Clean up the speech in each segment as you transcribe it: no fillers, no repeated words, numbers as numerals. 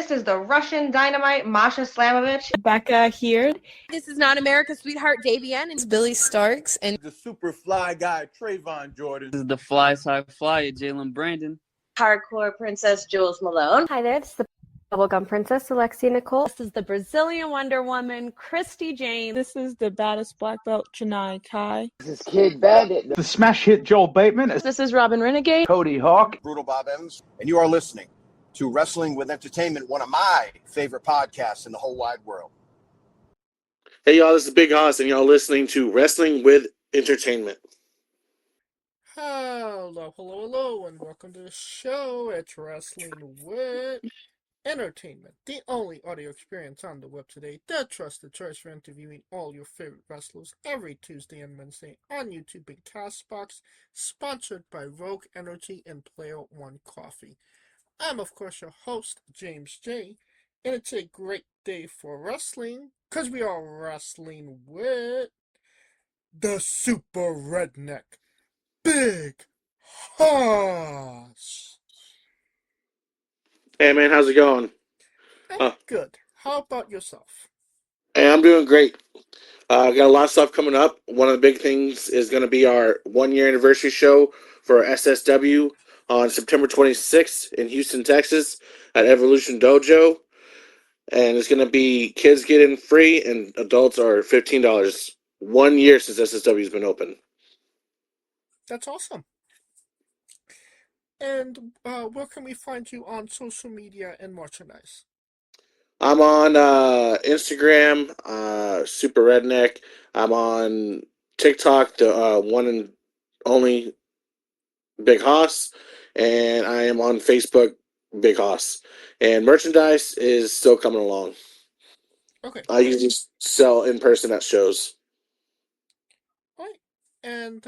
This is the Russian Dynamite, Masha Slamovich. Becca here. This is not America's Sweetheart, Davian. And It's Billy Starks. And the super fly guy, Trayvon Jordan. This is the fly side flyer, Jalen Brandon. Hardcore Princess, Jules Malone. Hi there, this is the Bubblegum Princess, Alexia Nicole. This is the Brazilian Wonder Woman, Christy Jane. This is the baddest black belt, Janai Kai. This is Kid Bandit. The smash hit Joel Bateman. This is Robin Renegade. Cody Hawk. Brutal Bob Evans. And you are listening to Wrestling with Entertainment, one of my favorite podcasts in the whole wide world. Hey, y'all, this is Big Haus, and y'all listening to Wrestling with Entertainment. Hello, and welcome to the show. It's Wrestling with Entertainment, the only audio experience on the web today, the trusted choice for interviewing all your favorite wrestlers every Tuesday and Wednesday on YouTube and Castbox, sponsored by Rogue Energy and Player One Coffee. I'm, of course, your host, James J., and it's a great day for wrestling, because we are wrestling with the Super Redneck, Big Haus. Hey, man, how's it going? Good. How about yourself? Hey, I'm doing great. Got a lot of stuff coming up. One of the big things is going to be our one-year anniversary show for SSW on September 26th in Houston, Texas at Evolution Dojo. And it's going to be kids get in free and adults are $15. 1 year since SSW has been open. That's awesome. And where can we find you on social media and merchandise? I'm on Instagram, Super Redneck. I'm on TikTok, the one and only Big Haus. And I am on Facebook, Big Haus. And merchandise is still coming along. Okay. I usually sell in person at shows. All right. And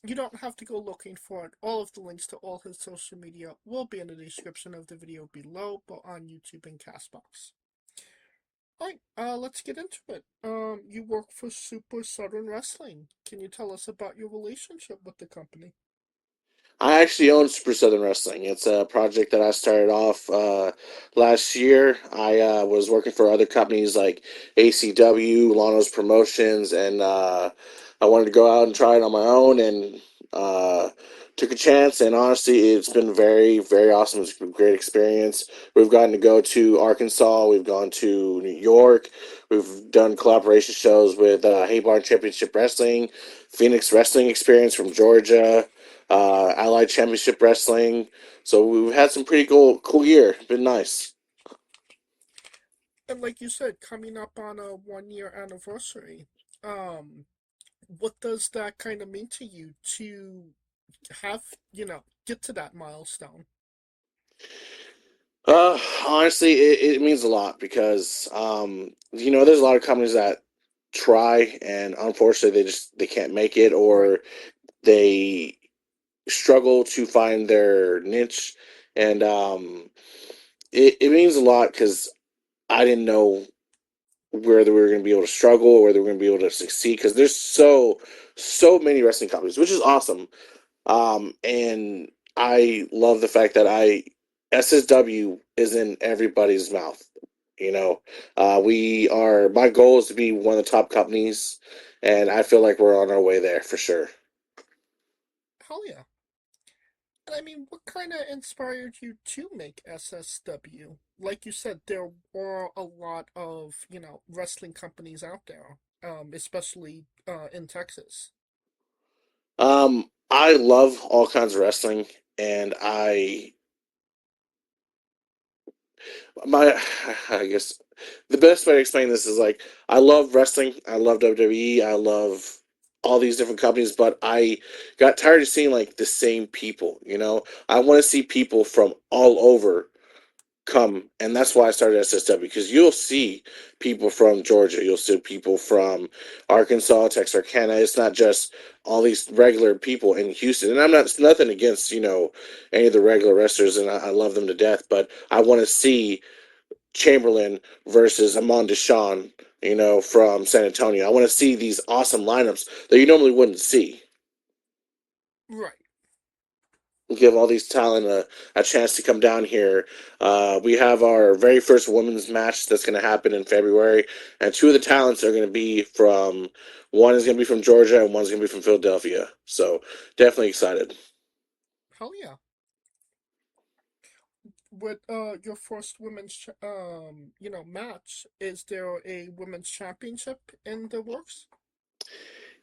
you don't have to go looking for it. All of the links to all his social media will be in the description of the video below, but on YouTube and Castbox. Alright, let's get into it. You work for Super Southern Wrestling. Can you tell us about your relationship with the company? I actually own Super Southern Wrestling. It's a project that I started off last year. I was working for other companies like ACW, Lano's Promotions, and I wanted to go out and try it on my own, and took a chance. And honestly, it's been very, very awesome. It's been a great experience. We've gotten to go to Arkansas. We've gone to New York. We've done collaboration shows with Haybarn Championship Wrestling, Phoenix Wrestling Experience from Georgia, Allied Championship Wrestling. So we've had some pretty cool year. Been nice. And like you said, coming up on a 1 year anniversary, what does that kind of mean to you to have, get to that milestone? Honestly, it means a lot because, there's a lot of companies that try and unfortunately they can't make it, or they struggle to find their niche. And it means a lot because I didn't know whether we were going to be able to struggle or whether we're going to be able to succeed, because there's so many wrestling companies, which is awesome. And I love the fact that SSW is in everybody's mouth. My goal is to be one of the top companies, and I feel like we're on our way there for sure. Hell yeah. And I mean, what kind of inspired you to make SSW? Like you said, there are a lot of, wrestling companies out there, especially in Texas. I love all kinds of wrestling, and I guess the best way to explain this is like, I love wrestling, I love WWE, I love all these different companies, but I got tired of seeing like the same people. I want to see people from all over come, and that's why I started SSW, because you'll see people from Georgia, you'll see people from Arkansas, Texarkana. It's not just all these regular people in Houston, and it's nothing against any of the regular wrestlers, and I love them to death, but I want to see Chamberlain versus Amon Deshawn, from San Antonio. I want to see these awesome lineups that you normally wouldn't see. Right. give all these talent a chance to come down here. We have our very first women's match that's going to happen in February, and two of the talents are going to be one is going to be from Georgia and one's going to be from Philadelphia. So definitely excited. Hell yeah. With your first women's match, is there a women's championship in the works?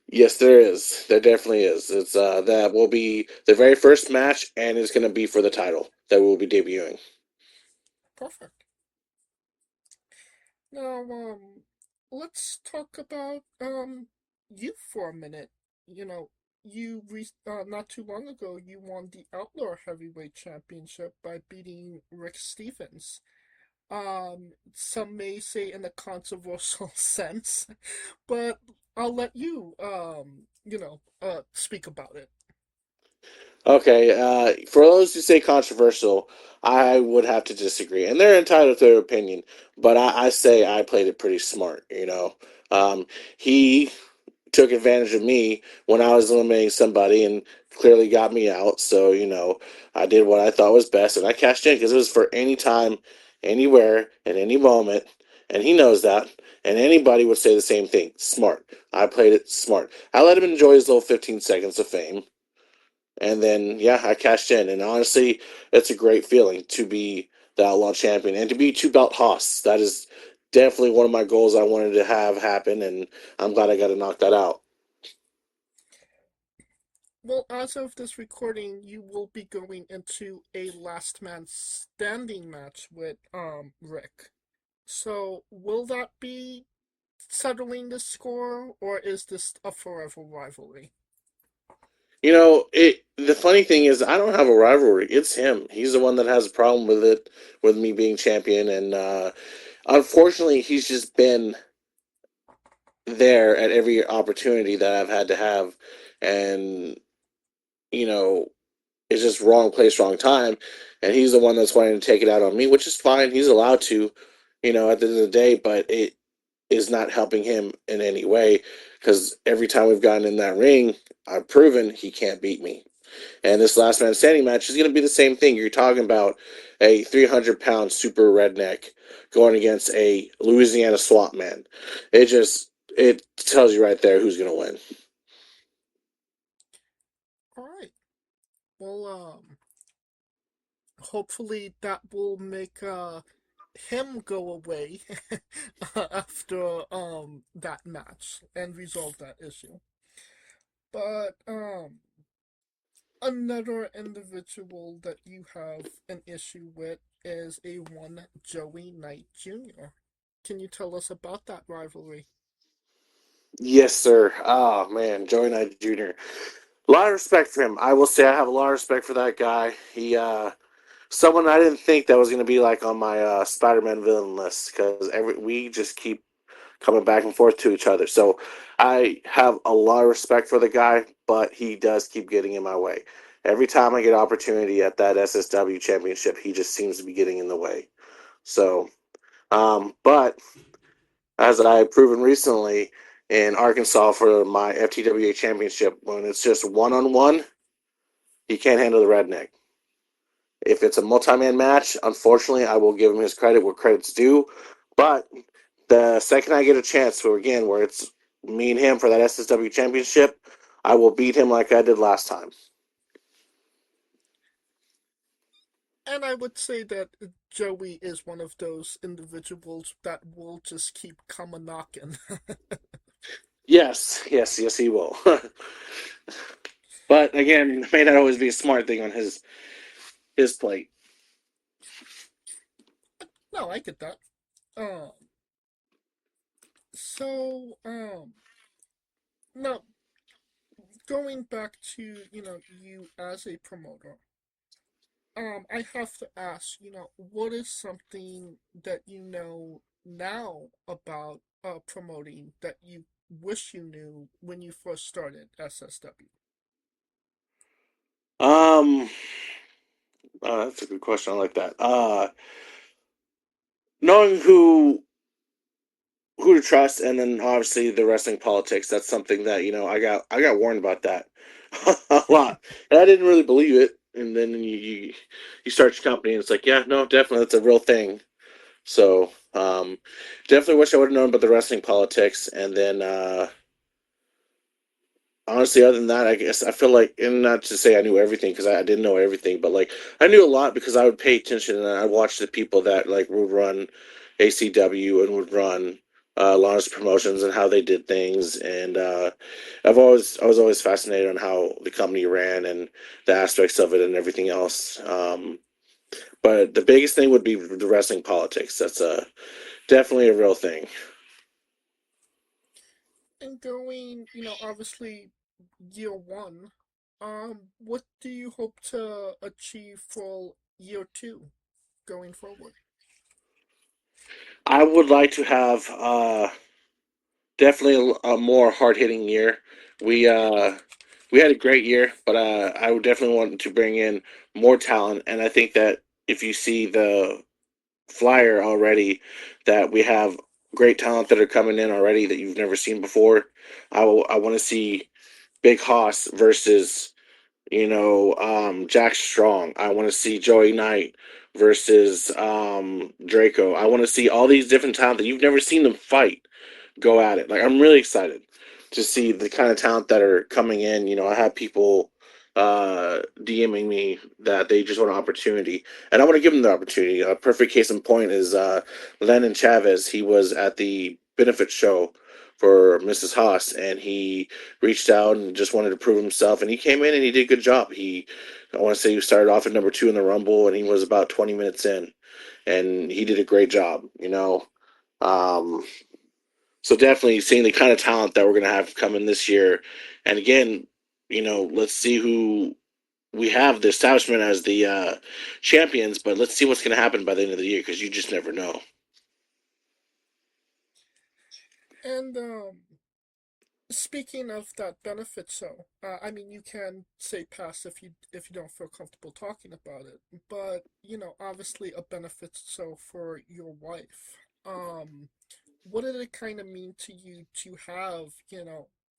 Yes, there is. There definitely is. It's that will be the very first match, and it's going to be for the title that we'll be debuting. Perfect. Now, let's talk about you for a minute. You know, not too long ago you won the Outlaw Heavyweight Championship by beating Rick Stevens. Some may say in a controversial sense, but I'll let you speak about it. Okay, for those who say controversial, I would have to disagree, and they're entitled to their opinion. But I say I played it pretty smart. He took advantage of me when I was eliminating somebody and clearly got me out. So, I did what I thought was best and I cashed in because it was for any time, anywhere, at any moment. And he knows that. And anybody would say the same thing. Smart. I played it smart. I let him enjoy his little 15 seconds of fame. And then, yeah, I cashed in. And honestly, it's a great feeling to be the Outlaw Champion and to be two-belt Haus. That is definitely one of my goals I wanted to have happen, and I'm glad I got to knock that out. Well, as of this recording, you will be going into a last man standing match with Rick. So, will that be settling the score, or is this a forever rivalry? The funny thing is I don't have a rivalry. It's him. He's the one that has a problem with it, with me being champion, and unfortunately he's just been there at every opportunity that I've had to have, and you know it's just wrong place, wrong time, and he's the one that's wanting to take it out on me, which is fine. He's allowed to, at the end of the day, but it is not helping him in any way because every time we've gotten in that ring, I've proven he can't beat me. And this last man standing match is going to be the same thing. You're talking about a 300-pound super redneck going against a Louisiana swamp man. It tells you right there who's going to win. All right. Well, hopefully that will make him go away after that match and resolve that issue. But another individual that you have an issue with is a one Joey Knight Jr. Can you tell us about that rivalry? Yes, sir. Oh, man, Joey Knight Jr. A lot of respect for him. I will say I have a lot of respect for that guy. Someone I didn't think that was going to be like on my Spider-Man villain list because we just keep coming back and forth to each other. So I have a lot of respect for the guy, but he does keep getting in my way. Every time I get opportunity at that SSW championship, he just seems to be getting in the way. So, but as I have proven recently in Arkansas for my FTWA championship, when it's just one-on-one, he can't handle the redneck. If it's a multi-man match, unfortunately, I will give him his credit where credit's due. But the second I get a chance where it's me and him for that SSW championship, I will beat him like I did last time. And I would say that Joey is one of those individuals that will just keep coming knocking. Yes, he will. But again, it may not always be a smart thing on his plate. No, I get that. Um, so, now going back to you as a promoter, I have to ask, what is something that you know now about promoting that you wish you knew when you first started SSW? Um, that's a good question. I like that. Knowing who to trust, and then obviously the wrestling politics. That's something that I got warned about that a lot, and I didn't really believe it and then you start your company, and it's like, yeah, no, definitely, that's a real thing. So definitely wish I would have known about the wrestling politics, and then honestly, other than that, I guess I feel like, and not to say I knew everything because I didn't know everything, but like I knew a lot because I would pay attention and I watched the people that like would run ACW and would run Lawrence Promotions and how they did things, and I was always fascinated on how the company ran and the aspects of it and everything else. But the biggest thing would be the wrestling politics. That's definitely a real thing. And going, obviously year one, what do you hope to achieve for year two going forward? I would like to have definitely a more hard hitting year. We uh, we had a great year, but I would definitely want to bring in more talent. And I think that if you see the flyer already, that we have great talent that are coming in already that you've never seen before. I want to see Big Haus versus Jack Strong. I want to see Joey Knight versus Draco. I want to see all these different talent that you've never seen them fight go at it. Like, I'm really excited to see the kind of talent that are coming in. I have people DMing me that they just want an opportunity, and I want to give them the opportunity. A perfect case in point is Lennon Chavez. He was at the benefit show for Mrs. Haas, and he reached out and just wanted to prove himself, and he came in and he did a good job. I want to say he started off at number 2 in the Rumble, and he was about 20 minutes in, and he did a great job. Um, so definitely seeing the kind of talent that we're going to have coming this year. And again, let's see who we have the establishment as the champions, but let's see what's going to happen by the end of the year because you just never know. And speaking of that benefit show, I mean, you can say pass if you don't feel comfortable talking about it, but obviously a benefit show for your wife. What did it kind of mean to you to have,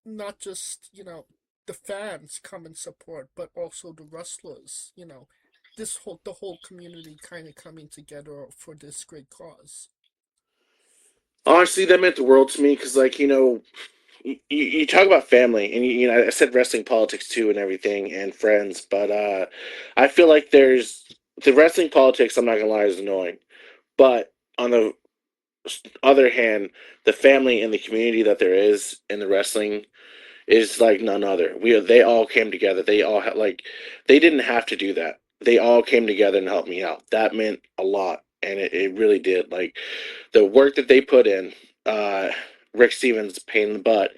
not just the fans come and support, but also the wrestlers, the whole community kind of coming together for this great cause? Honestly, that meant the world to me because, like, you talk about family, and I said wrestling politics too, and everything, and friends, but I feel like there's the wrestling politics. I'm not gonna lie, is annoying, but on the other hand, the family and the community that there is in the wrestling is like none other. They all came together. They all had like they didn't have to do that. They all came together and helped me out. That meant a lot, and it really did. Like the work that they put in. Rick Stevens, pain in the butt,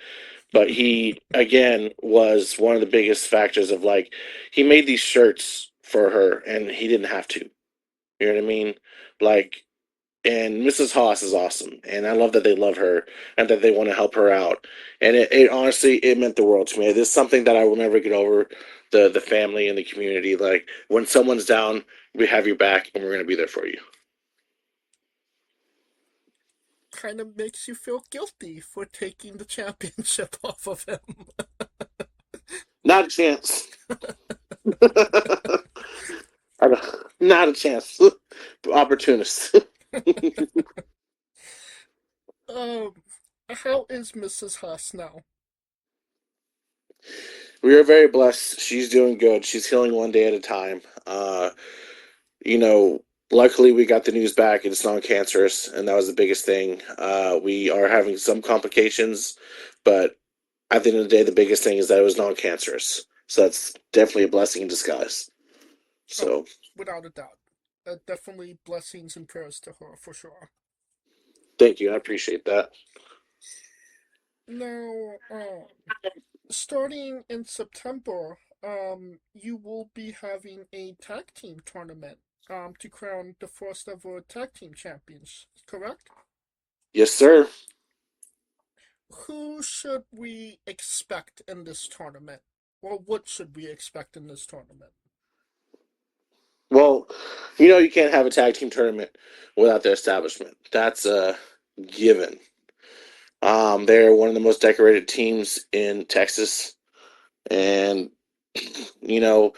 but he again was one of the biggest factors of like he made these shirts for her, and he didn't have to. You know what I mean? Like, and Mrs. Haas is awesome, and I love that they love her and that they want to help her out. And it honestly it meant the world to me. It is something that I will never get over. The family and the community. Like when someone's down, we have your back, and we're gonna be there for you. Kind of makes you feel guilty for taking the championship off of him. Not a chance. Not a chance. Opportunist. Um, how is Mrs. Haas now? We are very blessed. She's doing good. She's healing one day at a time. You know, luckily we got the news back. It's non-cancerous, and that was the biggest thing. We are having some complications, but at the end of the day, the biggest thing is that it was non-cancerous. So that's definitely a blessing in disguise. So, Without a doubt. Definitely blessings and prayers to her, for sure. thank you. I appreciate that. Now, starting in September, you will be having a tag team tournament, to crown the first ever tag team champions, correct? Yes, sir. Who should we expect in this tournament? Or what should we expect in this tournament? Well, you can't have a tag team tournament without the establishment. That's a given. They're one of the most decorated teams in Texas, and you know,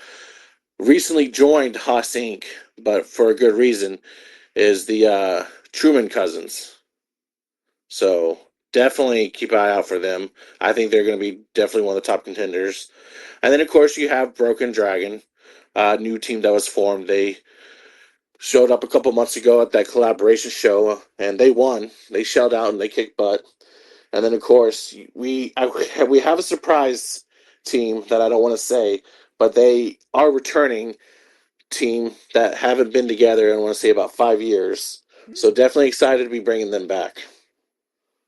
recently joined Haus Inc., but for a good reason, is the Truman Cousins. So definitely keep an eye out for them. I think they're going to be definitely one of the top contenders. And then, of course, you have Broken Dragon, a new team that was formed. They showed up a couple months ago at that collaboration show, and they won. They shelled out and they kicked butt. And then, of course, we have a surprise team that I don't want to say, but they are returning team that haven't been together in, I want to say, about 5 years. So definitely excited to be bringing them back.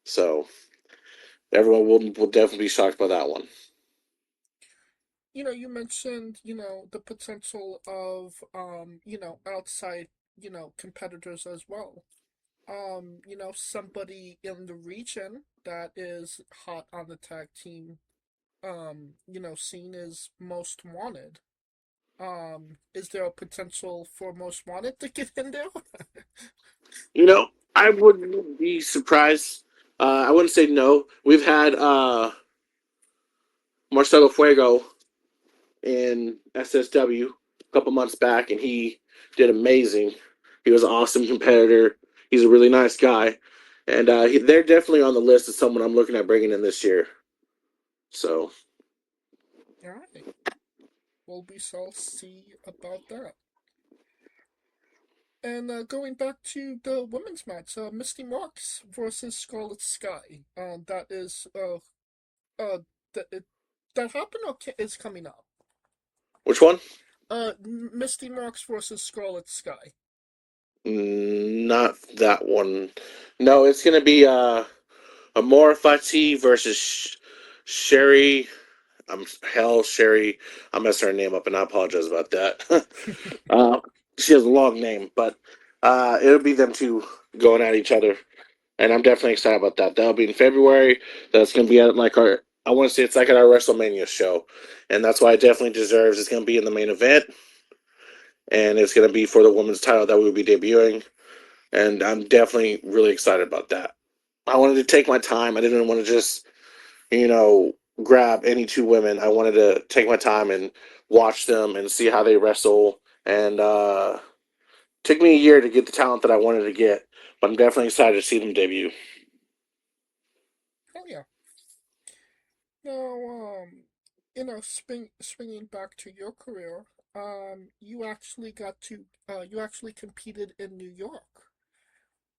So everyone will definitely be shocked by that one. You mentioned, the potential of, outside, competitors as well. Somebody in the region that is hot on the tag team, scene is Most Wanted. Is there a potential for Most Wanted to get in there? I wouldn't be surprised. I wouldn't say no. We've had Marcelo Fuego in SSW a couple months back, and he did amazing. He was an awesome competitor. He's a really nice guy, and they're definitely on the list of someone I'm looking at bringing in this year. So, All right. Well, we shall see about that. And going back to the women's match, Misty Marks versus Scarlet Sky. That is that that happened or is coming up. which one? Misty Marks versus Scarlet Sky. Not that one. No, it's gonna be Amora Fati versus Sherry. Sherry. I messed her name up, and I apologize about that. She has a long name, but it'll be them two going at each other, and I'm definitely excited about that. That'll be in February. That's gonna be at like our. I want to say it's like at our WrestleMania show, and that's why it definitely deserves. It's gonna be in the main event, and it's gonna be for the women's title that we'll be debuting, and I'm definitely really excited about that. I wanted to take my time. I didn't want to just grab any two women. I wanted to take my time and watch them and see how they wrestle. And took me a year to get the talent that I wanted to get, but I'm definitely excited to see them debut. Oh yeah. Now, swinging back to your career, you actually competed in New York.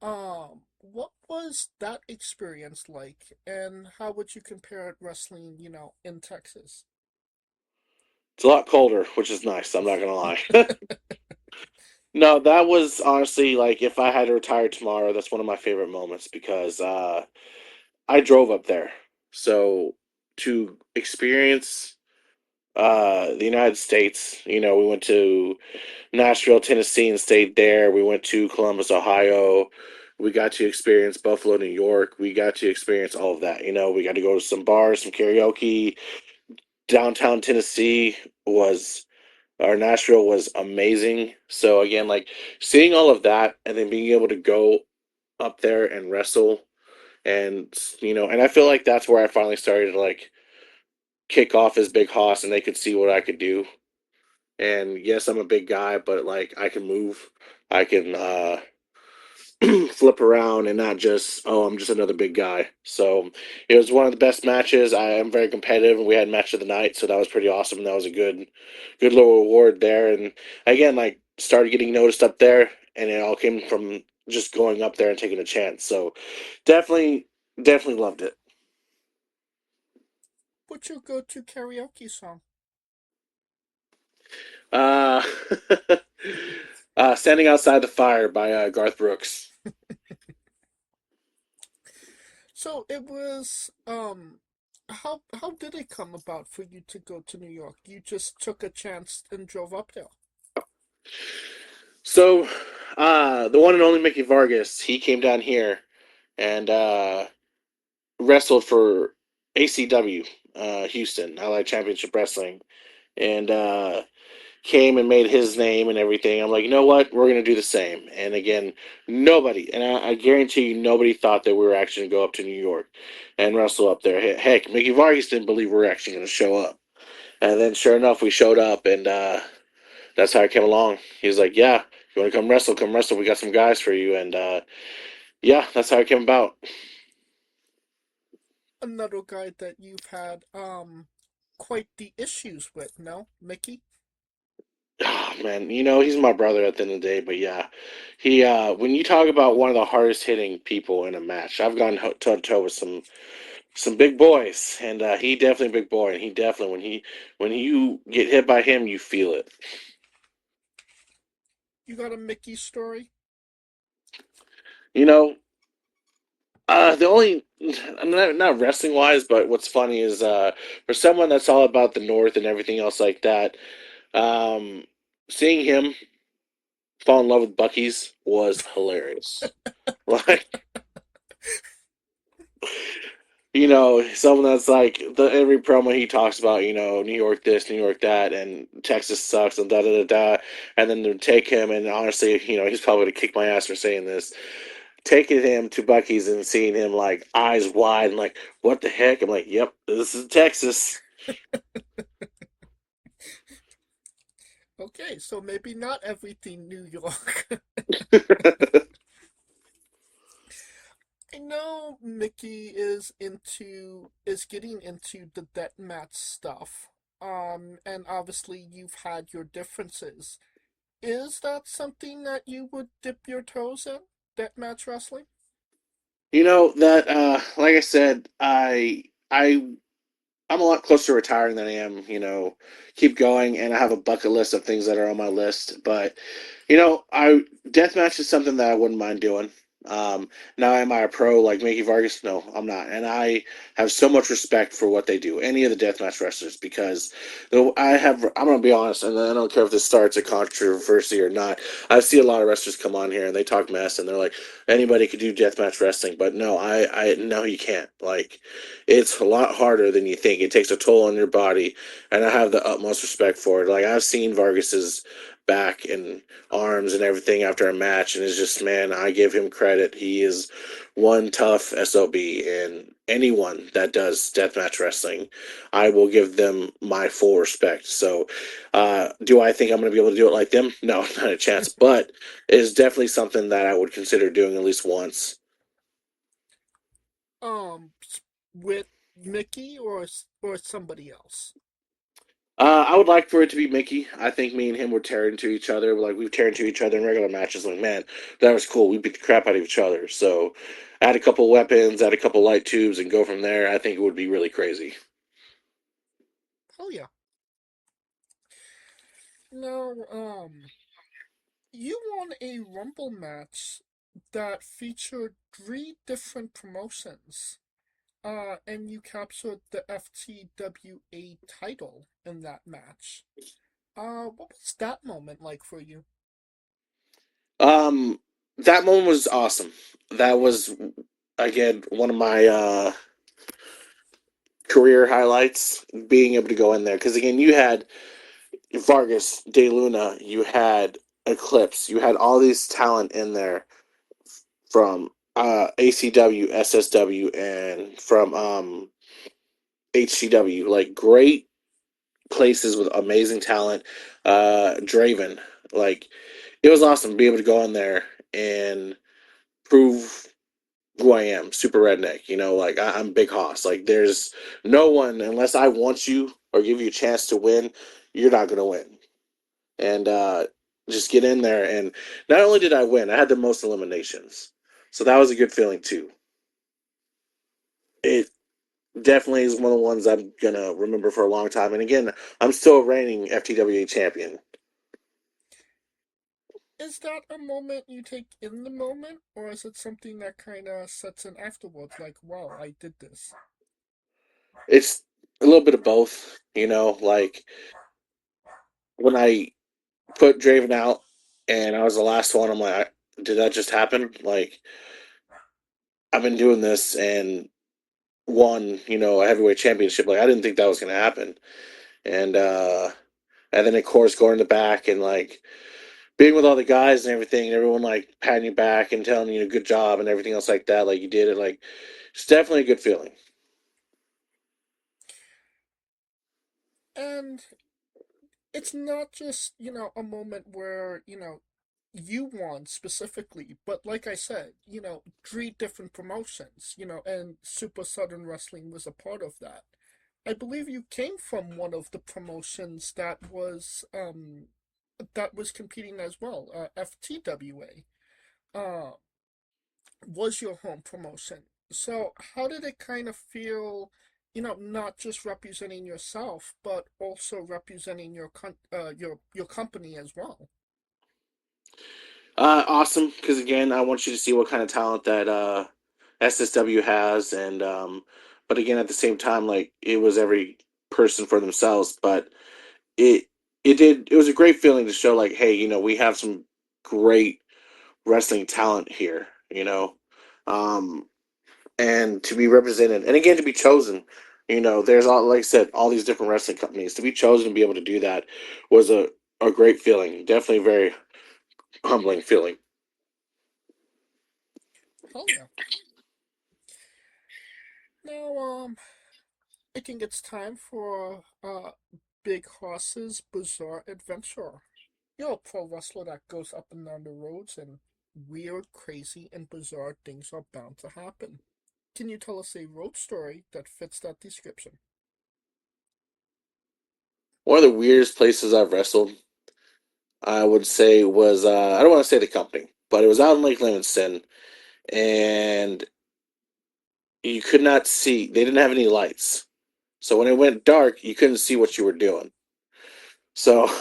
What was that experience like, and how would you compare it wrestling, in Texas? It's a lot colder, which is nice. I'm not gonna lie. No, that was honestly like if I had to retire tomorrow, that's one of my favorite moments because I drove up there. So to experience the United States, we went to Nashville, Tennessee, and stayed there. We went to Columbus, Ohio. We got to experience Buffalo, New York. We got to experience all of that. We got to go to some bars, some karaoke. Downtown Tennessee was, or Nashville was amazing. So again, like seeing all of that and then being able to go up there and wrestle and and I feel like that's where I finally started to like kick off as Big Hoss and they could see what I could do. And yes, I'm a big guy, but like I can move. I can flip around and not just, oh, I'm just another big guy. So it was one of the best matches. I am very competitive and we had match of the night, so that was pretty awesome. That was a good little award there. And again, like started getting noticed up there and it all came from just going up there and taking a chance. So definitely loved it. What's your go-to karaoke song? Uh, Standing Outside the Fire by Garth Brooks. So it was, how did it come about for you to go to New York? You just took a chance and drove up there. So, the one and only Mickey Vargas, he came down here and wrestled for ACW, Houston, Allied Championship Wrestling, and came and made his name and everything. I'm like, you know what? We're going to do the same. And again, nobody, and I guarantee you, nobody thought that we were actually going to go up to New York and wrestle up there. Heck, Mickey Vargas didn't believe we were actually going to show up. And then sure enough, we showed up, and that's how I came along. He was like, "Yeah, you want to come wrestle? Come wrestle. We got some guys for you." And yeah, that's how it came about. Another guy that you've had quite the issues with, no, Mickey? Oh, man, he's my brother at the end of the day. But yeah, he when you talk about one of the hardest hitting people in a match, I've gone toe to toe with some big boys, and he definitely a big boy, and he definitely when you get hit by him, you feel it. You got a Mickey story? You know, the only not wrestling wise, but what's funny is for someone that's all about the North and everything else like that, um, seeing him fall in love with Bucky's was hilarious. Like, someone that's like every promo he talks about, New York this, New York that, and Texas sucks, and da da da da, and then to take him, and honestly, he's probably gonna kick my ass for saying this. Taking him to Bucky's and seeing him like eyes wide and like, what the heck? I'm like, yep, this is Texas. Okay, so maybe not everything New York. I know Mickey is getting into the deathmatch stuff. And obviously you've had your differences. Is that something that you would dip your toes in? Deathmatch wrestling? That like I said, I'm a lot closer to retiring than I am, keep going, and I have a bucket list of things that are on my list. But, I deathmatch is something that I wouldn't mind doing. Now, am I a pro like Mickey Vargas? No, I'm not, and I have so much respect for what they do. Any of the deathmatch wrestlers, because I'm gonna be honest, and I don't care if this starts a controversy or not. I see a lot of wrestlers come on here and they talk mess, and they're like, anybody could do deathmatch wrestling, but no, I no, you can't. Like, it's a lot harder than you think. It takes a toll on your body, and I have the utmost respect for it. Like, I've seen Vargas's back and arms and everything after a match, and it's just, man, I give him credit. He is one tough SOB, and anyone that does deathmatch wrestling, I will give them my full respect. So, do I think I'm going to be able to do it like them? No, not a chance, but it is definitely something that I would consider doing at least once. Um, with Mickey or somebody else? I would like for it to be Mickey. I think me and him would tear into each other. Like, we've tear into each other in regular matches. Like, man, that was cool. We beat the crap out of each other. So, add a couple weapons, add a couple light tubes, and go from there. I think it would be really crazy. Oh yeah. Now, you won a Rumble match that featured 3 different promotions. And you captured the FTWA title in that match. What was that moment like for you? Um, that moment was awesome. That was, again, one of my career highlights, being able to go in there. Because, again, you had Vargas, De Luna, you had Eclipse, you had all these talent in there from ACW, SSW, and from HCW. Like, great places with amazing talent. Draven, like, it was awesome to be able to go in there and prove who I am, Super Redneck. Like, I'm Big Haus. Like, there's no one, unless I want you or give you a chance to win, you're not gonna win. And just get in there, and not only did I win, I had the most eliminations, so that was a good feeling too. It definitely is one of the ones I'm gonna remember for a long time. And again, I'm still a reigning FTWA champion. Is that a moment you take in the moment, or is it something that kind of sets in afterwards? Like, wow, I did this. It's a little bit of both, like when I put Draven out and I was the last one, I'm like, did that just happen? Like, I've been doing this and won, a heavyweight championship. Like, I didn't think that was gonna happen. And then of course going in the back and like being with all the guys and everything, and everyone like patting you back and telling you good job and everything else like that, like you did it, like it's definitely a good feeling. And it's not just, a moment where, you won specifically, but like I said, three different promotions, and Super Southern Wrestling was a part of that. I believe you came from one of the promotions that was competing as well. FTWA was your home promotion. So how did it kind of feel, not just representing yourself, but also representing your company as well? Awesome, because again, I want you to see what kind of talent that SSW has, and but again, at the same time, like it was every person for themselves, but it it was a great feeling to show like, hey, we have some great wrestling talent here, um, and to be represented, and again to be chosen. There's all, like I said, all these different wrestling companies. To be chosen to be able to do that was a great feeling. Definitely a very humbling feeling. Oh yeah. Now, I think it's time for Big Horse's Bizarre Adventure. You're a pro wrestler that goes up and down the roads, and weird, crazy, and bizarre things are bound to happen. Can you tell us a road story that fits that description? One of the weirdest places I've wrestled, I would say, was I don't want to say the company, but it was out in Lake Livingston, and you could not see. They didn't have any lights, so when it went dark, you couldn't see what you were doing. So to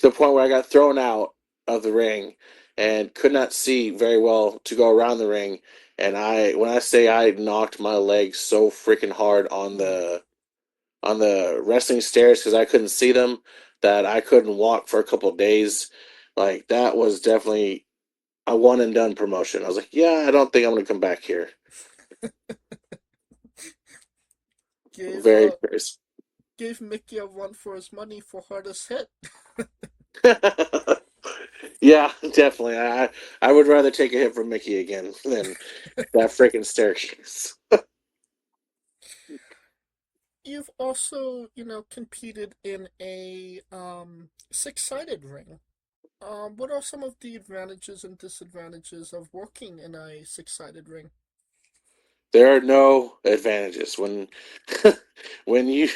the point where I got thrown out of the ring and could not see very well to go around the ring. And when I say I knocked my leg so freaking hard on the wrestling stairs because I couldn't see them, that I couldn't walk for a couple of days. Like that was definitely a one and done promotion. I was like, yeah, I don't think I'm gonna come back here. Gave Very uh curious. gave Mickey a run for his money for hardest hit. Yeah, definitely. I would rather take a hit from Mickey again than that freaking staircase. You've also, competed in a six-sided ring. What are some of the advantages and disadvantages of working in a six-sided ring? There are no advantages when you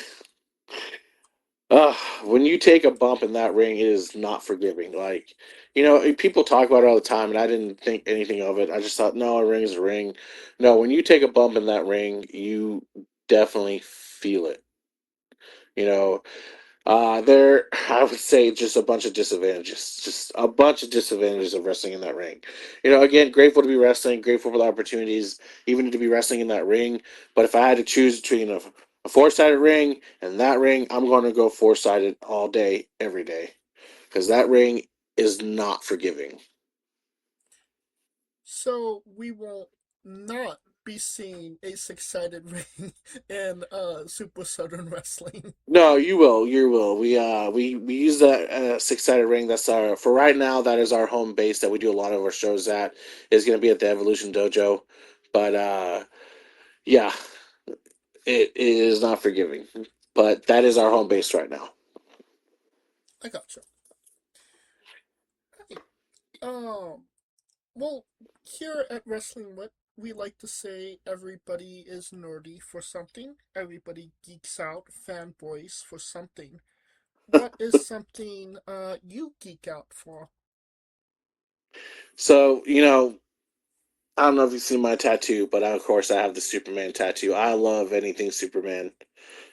uh, when you take a bump in that ring, it is not forgiving. Like, people talk about it all the time, and I didn't think anything of it. I just thought, no, a ring is a ring. No, when you take a bump in that ring, you definitely feel it. You know, I would say just a bunch of disadvantages, just a bunch of disadvantages of wrestling in that ring. Again, grateful to be wrestling, grateful for the opportunities, even to be wrestling in that ring. But if I had to choose between a four-sided ring and that ring, I'm going to go four-sided all day, every day, because that ring is not forgiving. So we will not be seeing a six-sided ring in Super Southern Wrestling. No, you will. You will. We use that six-sided ring. That's our for right now. That is our home base that we do a lot of our shows at. Is going to be at the Evolution Dojo, but yeah, it is not forgiving. But that is our home base right now. I gotcha. Hey, well, here at Wrestling Wit, we like to say everybody is nerdy for something. Everybody geeks out, fanboys for something. What is something you geek out for? So I don't know if you've seen my tattoo, but of course I have the Superman tattoo. I love anything Superman.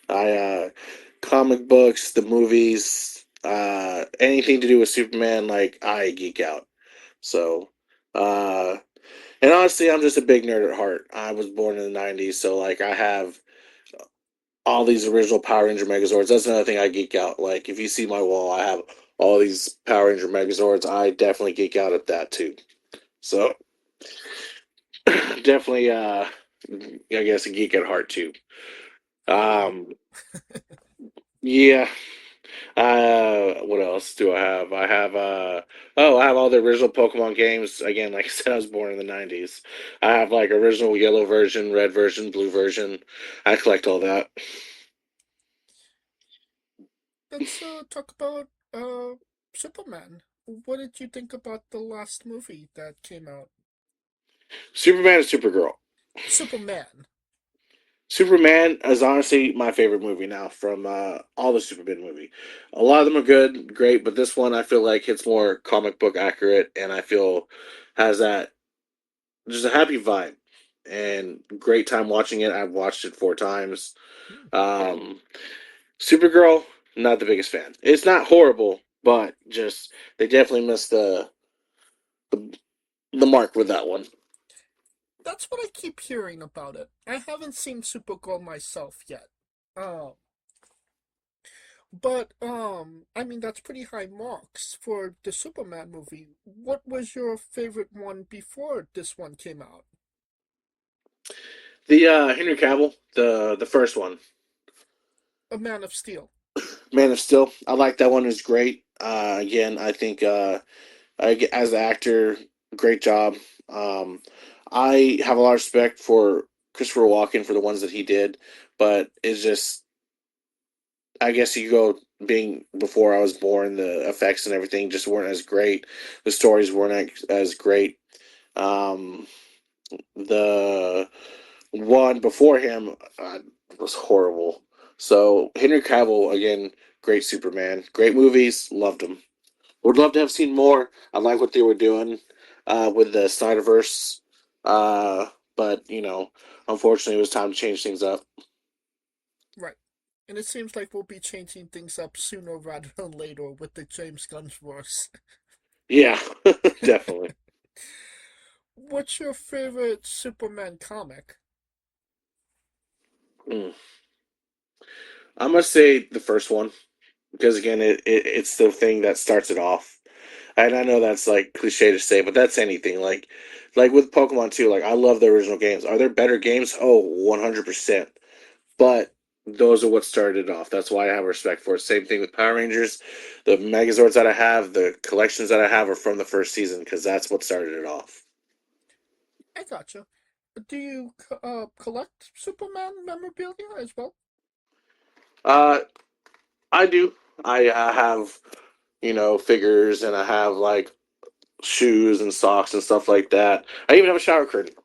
I comic books, the movies, anything to do with Superman, like I geek out. So, uh, and honestly, I'm just a big nerd at heart. I was born in the '90s, so like I have all these original Power Ranger Megazords. That's another thing I geek out. Like if you see my wall, I have all these Power Ranger Megazords. I definitely geek out at that too. So definitely, I guess a geek at heart too. Um, yeah. What else do I have? I have all the original Pokemon games. Again, like I said, I was born in the '90s. I have like original yellow version, red version, blue version. I collect all that. let's talk about Superman. What did you think about the last movie that came out? Superman and Supergirl. Superman. Superman is honestly my favorite movie now from all the Superman movie. A lot of them are good, great, but this one I feel like hits more comic book accurate, and I feel has that just a happy vibe and great time watching it. I've watched it 4 times. Um, Supergirl, not the biggest fan. It's not horrible, but just they definitely missed the, the mark with that one. That's what I keep hearing about it. I haven't seen Supergirl myself yet. Uh, I mean, that's pretty high marks for the Superman movie. What was your favorite one before this one came out? The Henry Cavill, the first one, A Man of Steel. Man of Steel. I like that one. Is great. Again, I think as an actor, great job. Um, I have a lot of respect for Christopher Walken for the ones that he did, but it's just I guess you go being before I was born, the effects and everything just weren't as great. The stories weren't as great. Um, the one before him was horrible. So Henry Cavill again, great Superman, great movies, loved him. Would love to have seen more. I like what they were doing with the Snyderverse, uh, but unfortunately, it was time to change things up. Right. And it seems like we'll be changing things up sooner rather than later with the James Gunn's verse. Yeah, definitely. What's your favorite Superman comic? Mm. I must say the first one because again, it's the thing that starts it off. And I know that's like cliche to say, but that's anything. Like with Pokemon too. Like I love the original games. Are there better games? Oh, 100%. But those are what started it off. That's why I have respect for it. Same thing with Power Rangers. The Megazords that I have, the collections that I have are from the first season because that's what started it off. I gotcha. Do you collect Superman memorabilia as well? Uh, I do. I have, figures and I have like shoes and socks and stuff like that. I even have a shower curtain.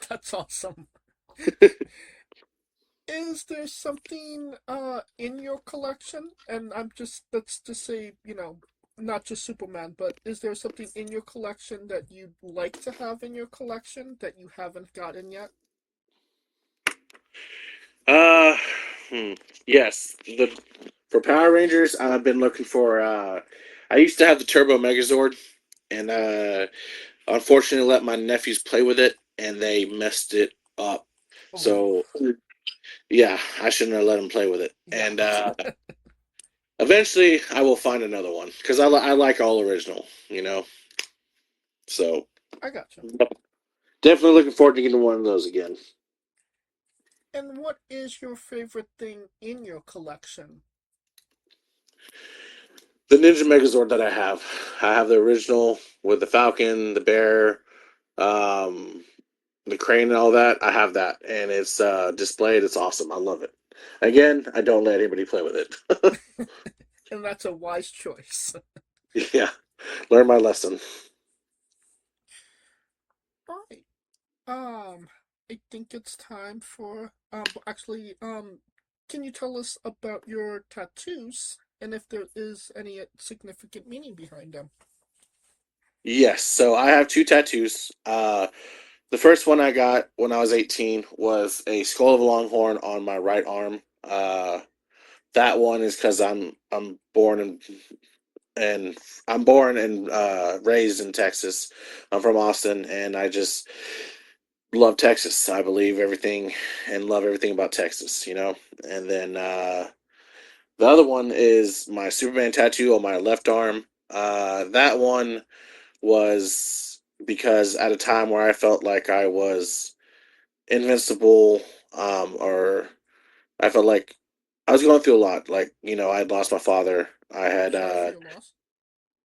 That's awesome. Is there something in your collection? And I'm just let's just say, not just Superman, but is there something in your collection that you'd like to have in your collection that you haven't gotten yet? Uh, hmm. Yes. For Power Rangers, I've been looking for. I used to have the Turbo Megazord, and unfortunately, let my nephews play with it, and they messed it up. So, yeah, I shouldn't have let them play with it. And eventually, I will find another one because I like all original. So, I gotcha. definitely looking forward to getting one of those again. And what is your favorite thing in your collection? The Ninja Megazord that I have the original with the Falcon, the bear, um, the crane, and all that. I have that, and it's displayed. It's awesome. I love it. Again, I don't let anybody play with it. And that's a wise choice. Yeah, learn my lesson. Alright. I think it's time for actually can you tell us about your tattoos and if there is any significant meaning behind them? Yes, so I have 2 tattoos. The first one I got when I was 18 was a skull of a longhorn on my right arm. That one is because I'm born and I'm born and raised in Texas. I'm from Austin, and I just love Texas. I believe everything and love everything about Texas. And then the other one is my Superman tattoo on my left arm. That one was because at a time where I felt like I was invincible, or I felt like I was going through a lot. Like, I had lost my father. I had Sorry for your loss.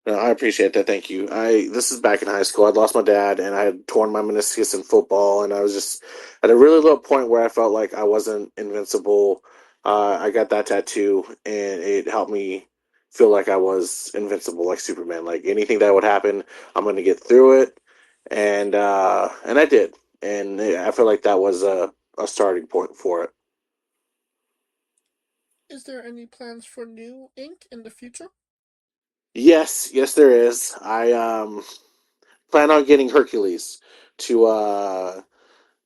No, I appreciate that. Thank you. This is back in high school. I'd lost my dad, and I had torn my meniscus in football, and I was just at a really low point where I felt like I wasn't invincible, I got that tattoo, and it helped me feel like I was invincible, like Superman. Like anything that would happen, I'm going to get through it, and I did, and I feel like that was a starting point for it. Is there any plans for new ink in the future? Yes, there is. I plan on getting Hercules to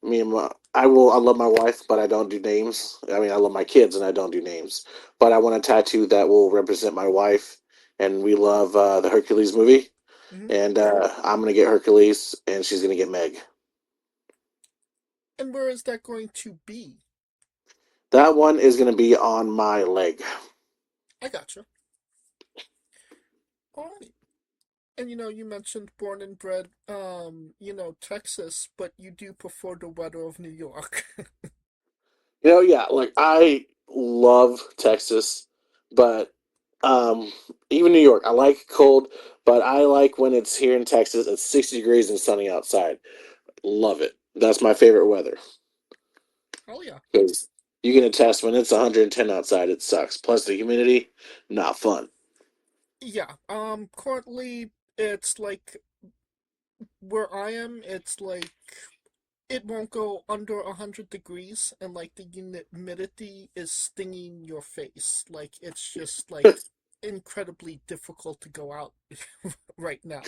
me and I love my wife, but I don't do names. I mean, I love my kids and I don't do names. But I want a tattoo that will represent my wife, and we love the Hercules movie. Hmm. And I'm gonna get Hercules, and she's gonna get Meg. And where is that going to be? That one is gonna be on my leg. I gotcha. Alright. And you mentioned born and bred, Texas, but you do prefer the weather of New York. Yeah, like I love Texas, but um, even New York. I like cold, but I like when it's here in Texas. It's 60 degrees and sunny outside. Love it. That's my favorite weather Oh yeah. because you can attest when it's 110 outside, it sucks. Plus the humidity, not fun. Yeah. Currently it's like where I am, it's like it won't go under 100 degrees, and like the humidity is stinging your face. Like it's just like incredibly difficult to go out right now.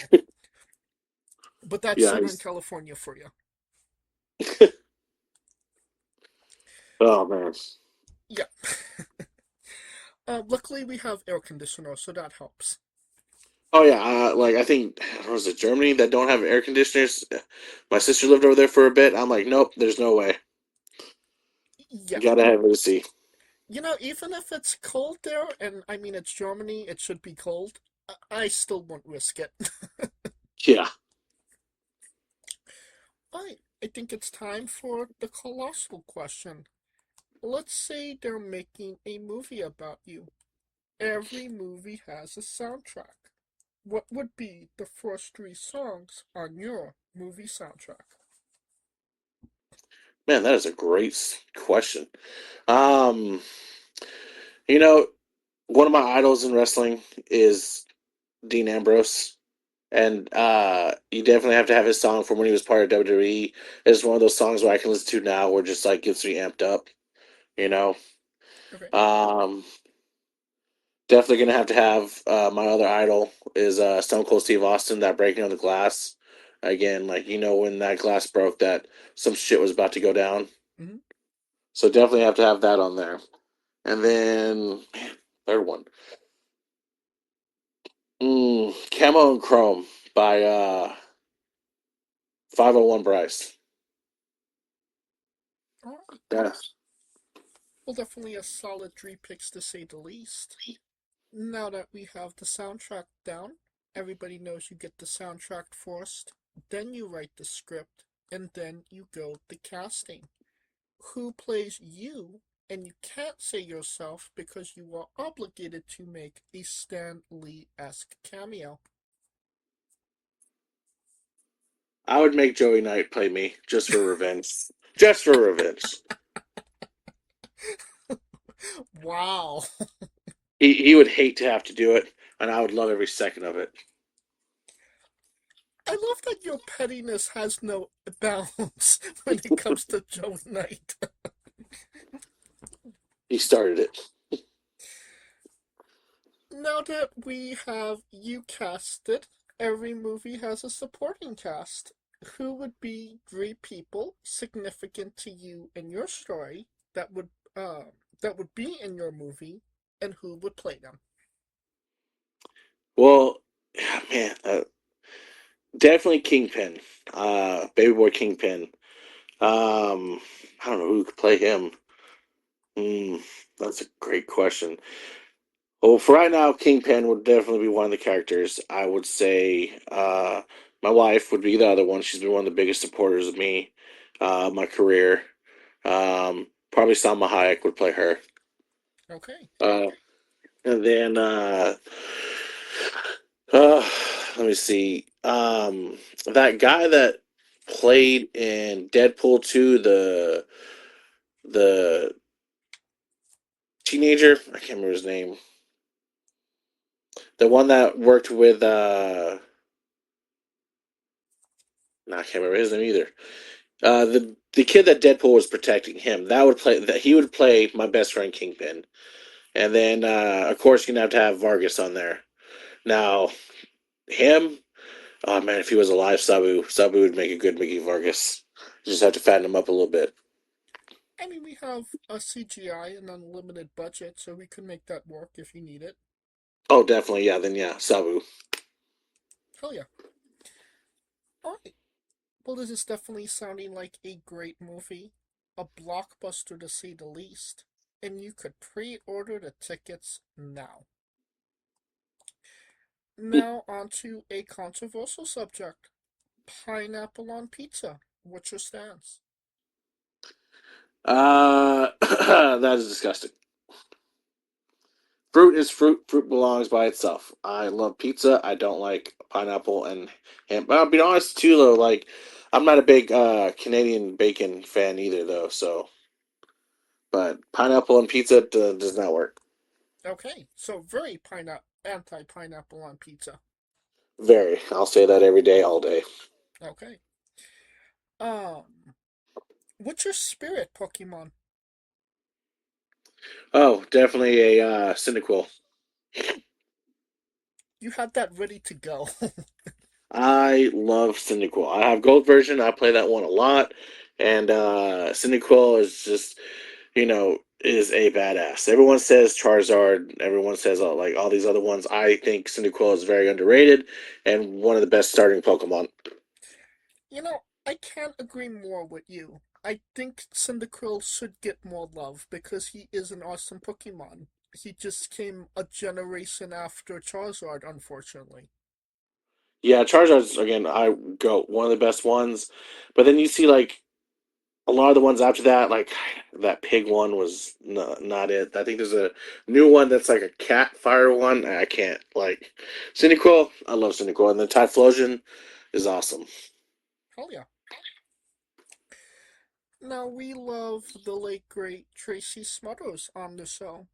But that's Yeah. Southern California for you. Oh man. Yeah. Luckily we have air conditioner, so that helps. Oh yeah. Like I think was it Germany that don't have air conditioners? My sister lived over there for a bit. I'm like, nope. There's no way. Yeah. You gotta have AC. Even if it's cold there, and I mean it's Germany, it should be cold, I still won't risk it. Yeah. I think it's time for the colossal question. Let's say they're making a movie about you. Every movie has a soundtrack. What would be the first three songs on your movie soundtrack? Man, that is a great question. Um, you know, one of my idols in wrestling is Dean Ambrose. And you definitely have to have his song from when he was part of WWE. It's one of those songs where I can listen to now where it just like gets me amped up, you know. Okay. Um, Definitely gonna have to have my other idol is Stone Cold Steve Austin, that breaking of the glass. Again, like when that glass broke, that some shit was about to go down. Hmm. So definitely have to have that on there. And then man, third one. Camo and Chrome by 501 Bryce. Alright. Yeah. Well, definitely a solid three picks to say the least. Now that we have the soundtrack down, everybody knows you get the soundtrack first, then you write the script, and then you go the casting. Who plays you? And you can't say yourself because you are obligated to make a Stan Lee-esque cameo. I would make Joey Knight play me just for revenge. Just for revenge. Wow. He would hate to have to do it, and I would love every second of it. I love that your pettiness has no bounds when it comes to Joe Knight. He started it. Now that we have you casted, every movie has a supporting cast. Who would be three people significant to you in your story that would be in your movie, and who would play them? Well, man, definitely Kingpin. Baby boy Kingpin. I don't know who could play him. That's a great question. Well, for right now, Kingpin would definitely be one of the characters. I would say my wife would be the other one. She's been one of the biggest supporters of me, my career. Probably Salma Hayek would play her. Okay. And then uh, let me see. That guy that played in Deadpool 2, the teenager. I can't remember his name. The one that worked with no, I can't remember his name either. The kid that Deadpool was protecting him, he would play my best friend Kingpin. And then of course you're gonna have Vargas on there. Now him, oh man, if he was alive, Sabu would make a good Mickey Vargas. You just have to fatten him up a little bit. I mean, we have a CGI and unlimited budget, so we can make that work if you need it. Oh, definitely, yeah. Then yeah, Sabu. Hell yeah. Alright. Well, this is definitely sounding like a great movie. A blockbuster to say the least. And you could pre-order the tickets now. Now on to a controversial subject. Pineapple on pizza. What's your stance? That is disgusting. Fruit is fruit. Fruit belongs by itself. I love pizza. I don't like pineapple and ham. But I'll be honest too, though. Like, I'm not a big Canadian bacon fan either, though. So, but pineapple and pizza does not work. Okay, so very anti-pineapple on pizza. Very. I'll say that every day, all day. Okay. Um, what's your spirit Pokemon? Oh, definitely a Cyndaquil. You had that ready to go. I love Cyndaquil. I have gold version. I play that one a lot, and Cyndaquil is just is a badass. Everyone says Charizard. Everyone says like all these other ones. I think Cyndaquil is very underrated and one of the best starting Pokemon. You know, I can't agree more with you. I think Cyndaquil should get more love because he is an awesome Pokemon. He just came a generation after Charizard, unfortunately. Yeah, Charizard's again. I go one of the best ones, but then you see like a lot of the ones after that, like that pig one was not it. I think there's a new one that's like a cat fire one. I can't like Cyndaquil. I love Cyndaquil, and the Typhlosion is awesome. Hell yeah. Now, we love the late great Tracy Smothers on the show.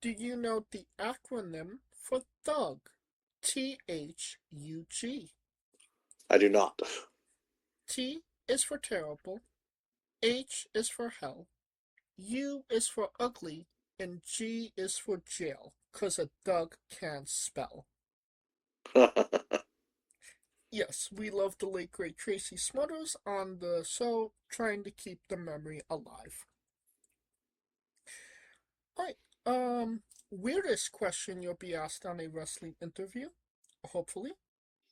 Do you know the acronym for Thug? THUG. I do not. T is for terrible, H is for hell, U is for ugly, and G is for jail, 'cause a Doug can't spell. Yes, we love the late great Tracy Smothers on the show, trying to keep the memory alive. Alright, weirdest question you'll be asked on a wrestling interview, hopefully.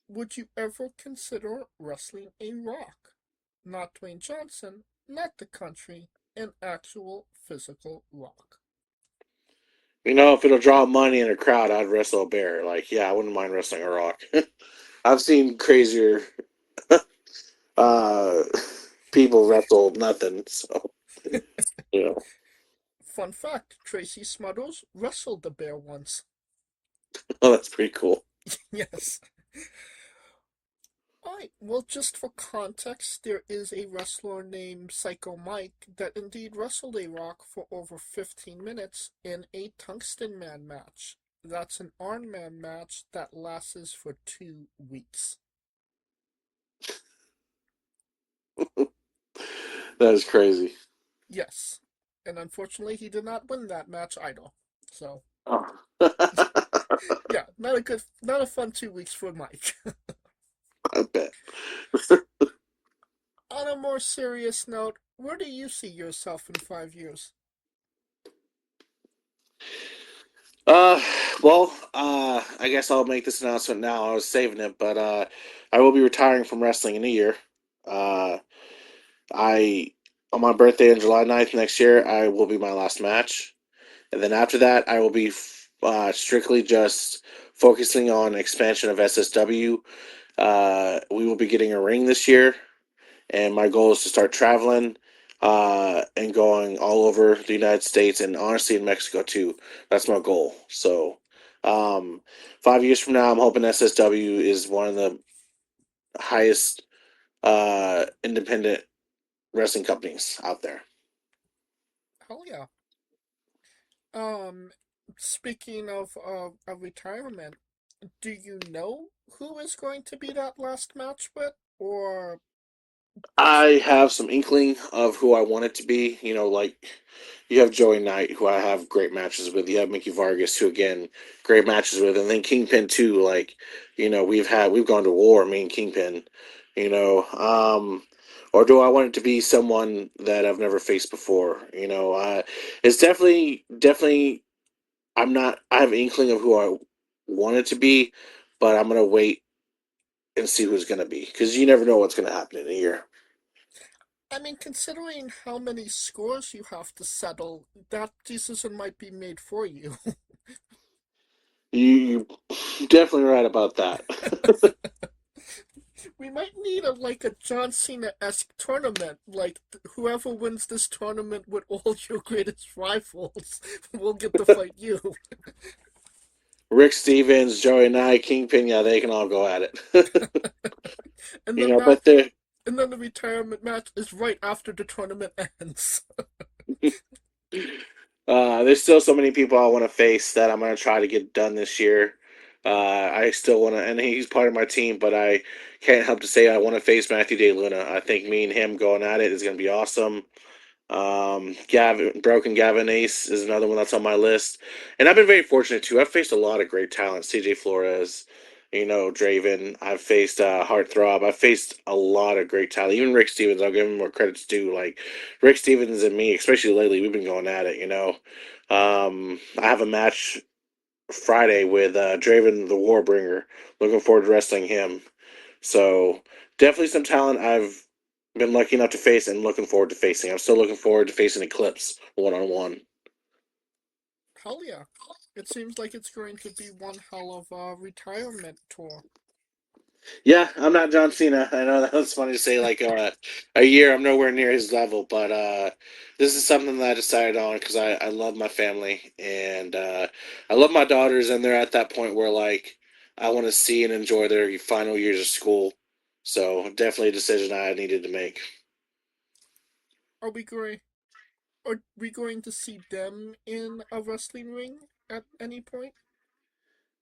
Would you ever consider wrestling a Rock? Not Dwayne Johnson, not the country, an actual physical Rock. If it'll draw money in a crowd, I'd wrestle a bear. Like, yeah, I wouldn't mind wrestling a rock. I've seen crazier uh, people wrestle nothing. So, you know, Fun fact, Tracy Smothers wrestled the bear once. oh, that's pretty cool. Yes. Alright, well, just for context, there is a wrestler named Psycho Mike that indeed wrestled a Rock for over 15 minutes in a Tungsten Man match. That's an Iron Man match that lasts for 2 weeks. That is crazy. Yes. And unfortunately, he did not win that match either. So, Oh. yeah, not a fun 2 weeks for Mike. I bet. On a more serious note, where do you see yourself in 5 years? Uh, well, I guess I'll make this announcement now. I was saving it, but I will be retiring from wrestling in a year. Uh, I on my birthday on July 9th next year, I will be my last match. And then after that, I will be strictly just focusing on expansion of SSW. We will be getting a ring this year, and my goal is to start traveling and going all over the United States and honestly in Mexico too. That's my goal. So 5 years from now, I'm hoping SSW is one of the highest independent wrestling companies out there. Hell yeah. Um, Speaking of a retirement, do you know who is going to be that last match with, or I have some inkling of who I want it to be. You know, like you have Joey Knight, who I have great matches with. You have Mickey Vargas, who again, great matches with, and then Kingpin too. Like, you know, we've gone to war, me and Kingpin. You know, or do I want it to be someone that I've never faced before? You know, it's definitely. I'm not. I have an inkling of who I want it to be, but I'm gonna wait and see who's gonna be because you never know what's gonna happen in a year. I mean, considering how many scores you have to settle, that decision might be made for you. You definitely right about that. We might need a John Cena-esque tournament. Like whoever wins this tournament with all your greatest rivals will get to fight you. Rick Stevens, Joey Knight, Kingpin, yeah, they can all go at it. And You then know, that, but the and then the retirement match is right after the tournament ends. there's still so many people I want to face that I'm gonna try to get done this year. I still want to, and he's part of my team, but I can't help to say I want to face Matthew Day Luna. I think me and him going at it is gonna be awesome. Broken Gavin Ace is another one that's on my list, and I've been very fortunate too. I've faced a lot of great talent. CJ Flores, you know, Draven. I've faced Heartthrob. I've faced a lot of great talent. Even Rick Stevens. I'll give him more credits due. Like Rick Stevens and me, especially lately, we've been going at it. You know, I have a match Friday with Draven the Warbringer. Looking forward to wrestling him. So definitely some talent I've been lucky enough to face and looking forward to facing. I'm still looking forward to facing Eclipse 1-on-1. Hell yeah. It seems like it's going to be one hell of a retirement tour. Yeah, I'm not John Cena. I know that was funny to say. Like a year, I'm nowhere near his level, but this is something that I decided on because I love my family and I love my daughters, and they're at that point where like I want to see and enjoy their final years of school. So definitely a decision I needed to make. Are we going are we going to see them in a wrestling ring at any point?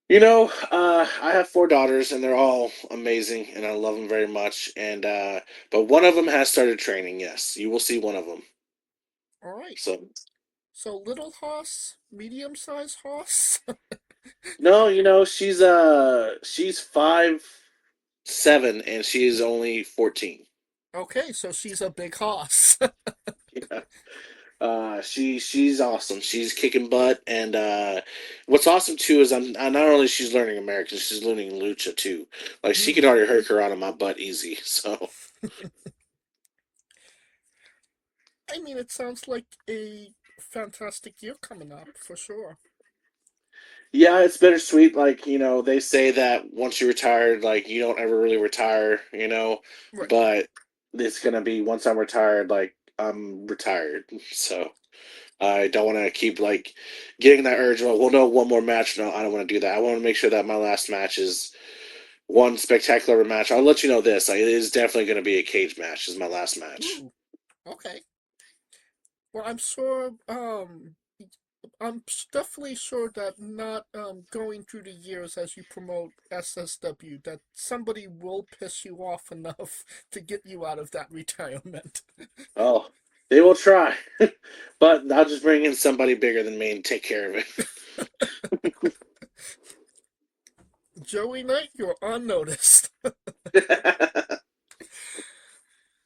You know, I have four daughters, and they're all amazing, and I love them very much. And but one of them has started training. Yes, you will see one of them. Alright. So So little Haus, medium sized Haus? no, you know, she's 5'7", and she is only 14. Okay, so she's a big Haus. Yeah. She's awesome. She's kicking butt, and what's awesome too is not only she's learning American, she's learning lucha too. Like she can already hurt her out of my butt easy. So. I mean, it sounds like a fantastic year coming up, for sure. Yeah, it's bittersweet. Like, you know, they say that once you're retired, like, you don't ever really retire, you know, Right. but it's going to be once I'm retired, like, I'm retired. So I don't want to keep, like, getting that urge. Well, no, one more match. No, I don't want to do that. I want to make sure that my last match is one spectacular match. I'll let you know this. Like, it is definitely going to be a cage match, is my last match. Ooh, okay. Well, definitely sure that not going through the years as you promote SSW, that somebody will piss you off enough to get you out of that retirement. Oh, they will try. But I'll just bring in somebody bigger than me and take care of it. Joey Knight, you're on notice.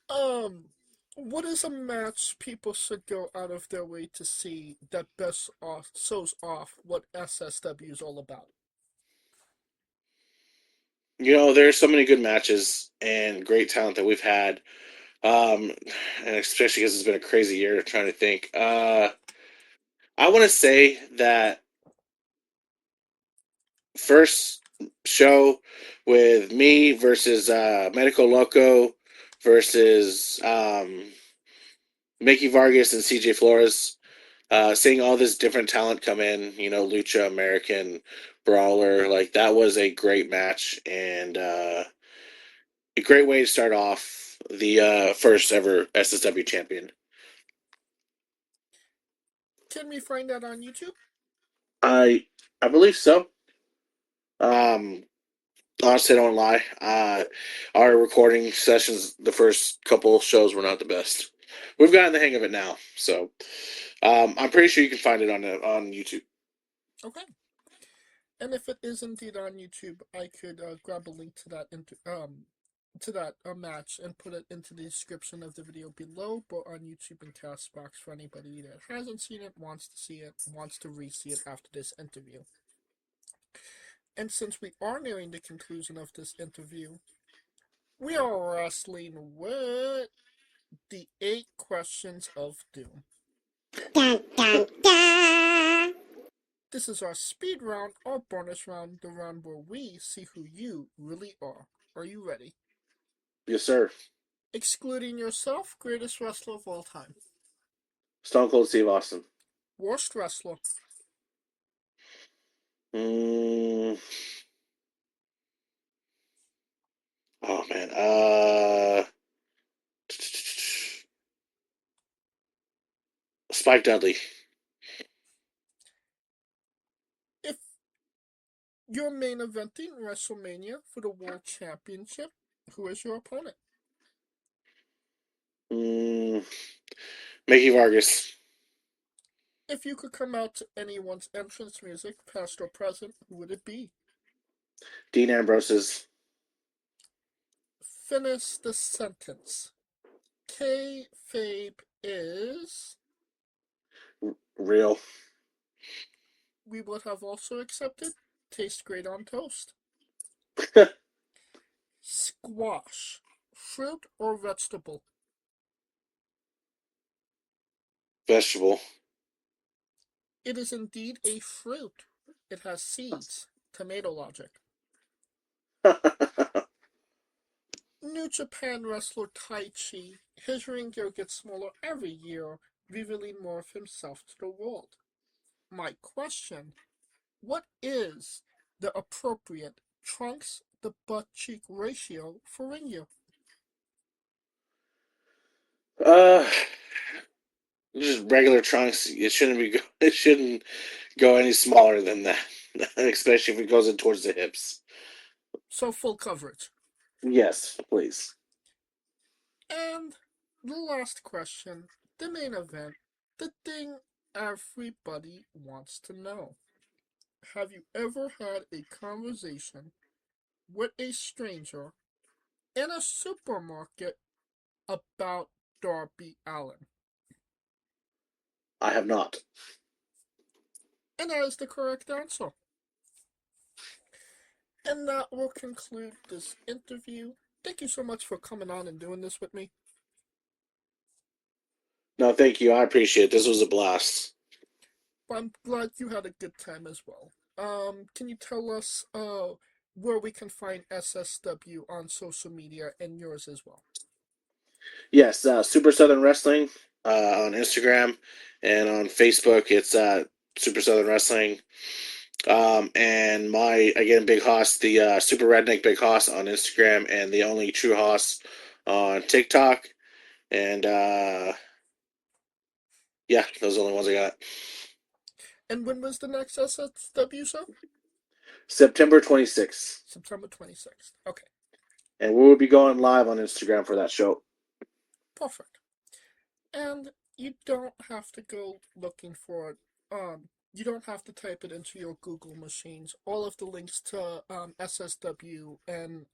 Um, what is a match people should go out of their way to see that best off shows off what SSW is all about? You know, there's so many good matches and great talent that we've had. Um, and especially because it's been a crazy year trying to think. I want to say that first show with me versus Medico Loco versus Mickey Vargas and CJ Flores. Seeing all this different talent come in, you know, Lucha, American, Brawler, like that was a great match and a great way to start off the first ever SSW champion. Can we find that on YouTube? I believe so. Honestly, I don't lie. Our recording sessions, the first couple shows were not the best. We've gotten the hang of it now, so I'm pretty sure you can find it on YouTube. Okay. And if it is indeed on YouTube, I could grab a link to that match and put it into the description of the video below, but on YouTube and Castbox for anybody that hasn't seen it, wants to see it, wants to re-see it after this interview. And since we are nearing the conclusion of this interview, we are wrestling with the 8 questions of doom. This is our speed round or bonus round, the round where we see who you really are. Are you ready? Yes, sir. Excluding yourself, greatest wrestler of all time. Stone Cold Steve Austin. Worst wrestler. Oh man. Spike Dudley. If you're main eventing WrestleMania for the World Championship, who is your opponent? Mickey Vargas. If you could come out to anyone's entrance music, past or present, who would it be? Dean Ambrose's. Finish the sentence. Kayfabe is... Real. We would have also accepted taste great on toast. Squash. Fruit or vegetable? Vegetable. It is indeed a fruit. It has seeds. Tomato logic. New Japan wrestler Taichi. His ring gear gets smaller every year, revealing more of himself to the world. My question, what is the appropriate trunks to butt cheek ratio for ring gear? Just regular trunks. It shouldn't go any smaller than that, especially if it goes in towards the hips. So full coverage. Yes, please. And the last question, the main event, the thing everybody wants to know. Have you ever had a conversation with a stranger in a supermarket about Darby Allin? I have not. And that is the correct answer. And that will conclude this interview. Thank you so much for coming on and doing this with me. No, thank you. I appreciate it. This was a blast. I'm glad you had a good time as well. Can you tell us where we can find SSW on social media and yours as well? Yes, Super Southern Wrestling on Instagram and on Facebook. It's Super Southern Wrestling. And my, again, Big Haus, the Super Redneck Big Haus on Instagram, and the Only True Haus on TikTok. And yeah, those are the only ones I got. And when was the next SSW show? September 26th. September 26th. Okay. And we will be going live on Instagram for that show. Perfect. And you don't have to go looking for it. You don't have to type it into your Google machines. All of the links to SSW and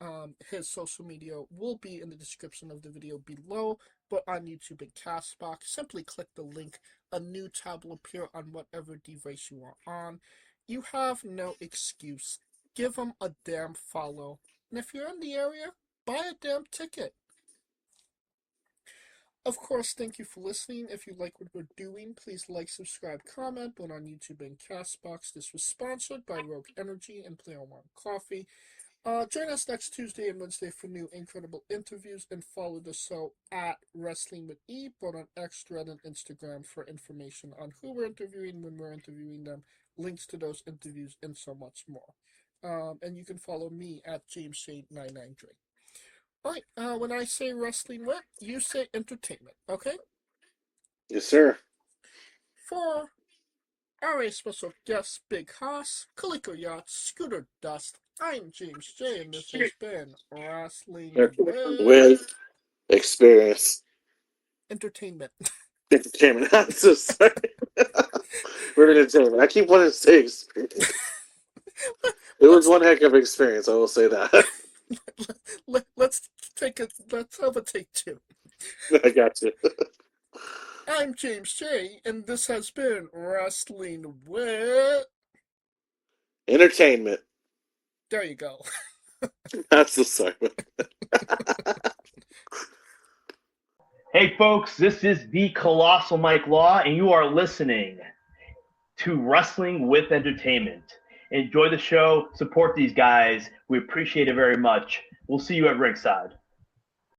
his social media will be in the description of the video below, but on YouTube and Castbox, simply click the link. A new tab will appear on whatever device you are on. You have no excuse. Give them a damn follow. And if you're in the area, buy a damn ticket. Of course, thank you for listening. If you like what we're doing, please like, subscribe, comment, both on YouTube and Castbox. This was sponsored by Rogue Energy and Play On One Coffee. Join us next Tuesday and Wednesday for new incredible interviews, and follow the show at Wrestling with E, both on X, Thread, and Instagram for information on who we're interviewing, when we're interviewing them, links to those interviews, and so much more. And you can follow me at JamesShade993. Alright, when I say wrestling with, you say entertainment, okay? Yes, sir. For Our special guest, Big Haus, Coleco Yachts, Scooter Dust. I'm James J, and this has been Wrestling With experience. Entertainment. Entertainment. I'm so sorry. We're entertainment. I keep wanting to say experience. It was one heck of an experience, I will say that. Let's have a take two. I got you. I'm James J, and this has been Wrestling with Entertainment. There you go. I'm so sorry. Hey folks, this is the Colossal Mike Law, and you are listening to Wrestling with Entertainment. Enjoy the show, support these guys. We appreciate it very much. We'll see you at ringside.